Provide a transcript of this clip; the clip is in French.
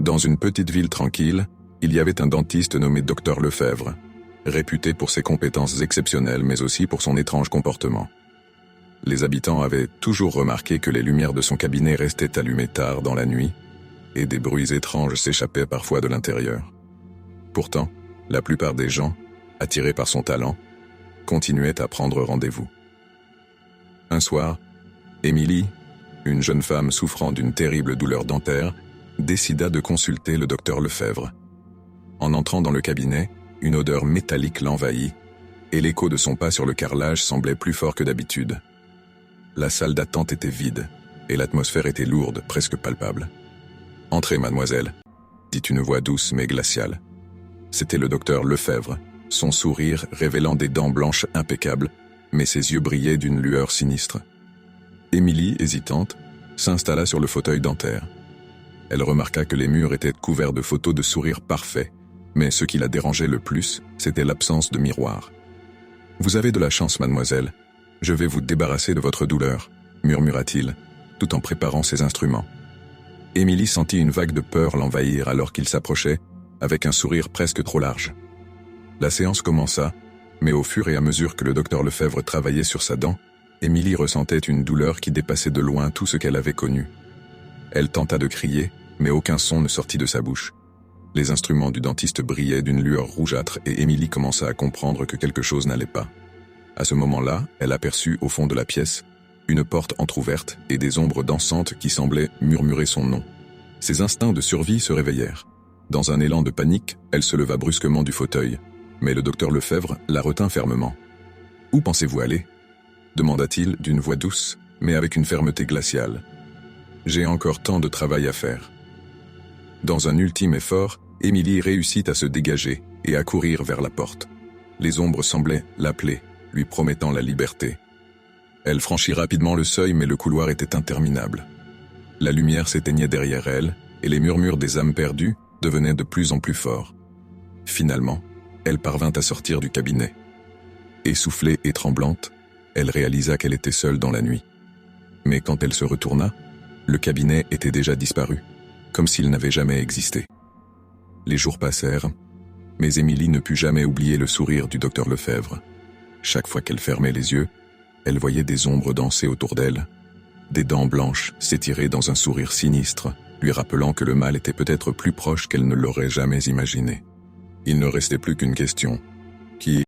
Dans une petite ville tranquille, il y avait un dentiste nommé Dr Lefebvre, réputé pour ses compétences exceptionnelles mais aussi pour son étrange comportement. Les habitants avaient toujours remarqué que les lumières de son cabinet restaient allumées tard dans la nuit, et des bruits étranges s'échappaient parfois de l'intérieur. Pourtant, la plupart des gens, attirés par son talent, continuaient à prendre rendez-vous. Un soir, Émilie, une jeune femme souffrant d'une terrible douleur dentaire, décida de consulter le docteur Lefebvre. En entrant dans le cabinet, une odeur métallique l'envahit, et l'écho de son pas sur le carrelage semblait plus fort que d'habitude. La salle d'attente était vide, et l'atmosphère était lourde, presque palpable. « Entrez, mademoiselle », dit une voix douce mais glaciale. C'était le docteur Lefebvre, son sourire révélant des dents blanches impeccables, mais ses yeux brillaient d'une lueur sinistre. Émilie, hésitante, s'installa sur le fauteuil dentaire. Elle remarqua que les murs étaient couverts de photos de sourires parfaits, mais ce qui la dérangeait le plus, c'était l'absence de miroir. « Vous avez de la chance, mademoiselle. Je vais vous débarrasser de votre douleur, » murmura-t-il, tout en préparant ses instruments. Émilie sentit une vague de peur l'envahir alors qu'il s'approchait, avec un sourire presque trop large. La séance commença, mais au fur et à mesure que le docteur Lefebvre travaillait sur sa dent, Émilie ressentait une douleur qui dépassait de loin tout ce qu'elle avait connu. Elle tenta de crier, mais aucun son ne sortit de sa bouche. Les instruments du dentiste brillaient d'une lueur rougeâtre et Émilie commença à comprendre que quelque chose n'allait pas. À ce moment-là, elle aperçut au fond de la pièce une porte entr'ouverte et des ombres dansantes qui semblaient murmurer son nom. Ses instincts de survie se réveillèrent. Dans un élan de panique, elle se leva brusquement du fauteuil, mais le docteur Lefebvre la retint fermement. « Où pensez-vous aller ?» demanda-t-il d'une voix douce, mais avec une fermeté glaciale. « J'ai encore tant de travail à faire. » Dans un ultime effort, Émilie réussit à se dégager et à courir vers la porte. Les ombres semblaient l'appeler, lui promettant la liberté. Elle franchit rapidement le seuil, mais le couloir était interminable. La lumière s'éteignait derrière elle, et les murmures des âmes perdues devenaient de plus en plus forts. Finalement, elle parvint à sortir du cabinet. Essoufflée et tremblante, elle réalisa qu'elle était seule dans la nuit. Mais quand elle se retourna, le cabinet était déjà disparu, comme s'il n'avait jamais existé. Les jours passèrent, mais Émilie ne put jamais oublier le sourire du docteur Lefebvre. Chaque fois qu'elle fermait les yeux, elle voyait des ombres danser autour d'elle, des dents blanches s'étirer dans un sourire sinistre, lui rappelant que le mal était peut-être plus proche qu'elle ne l'aurait jamais imaginé. Il ne restait plus qu'une question. Qui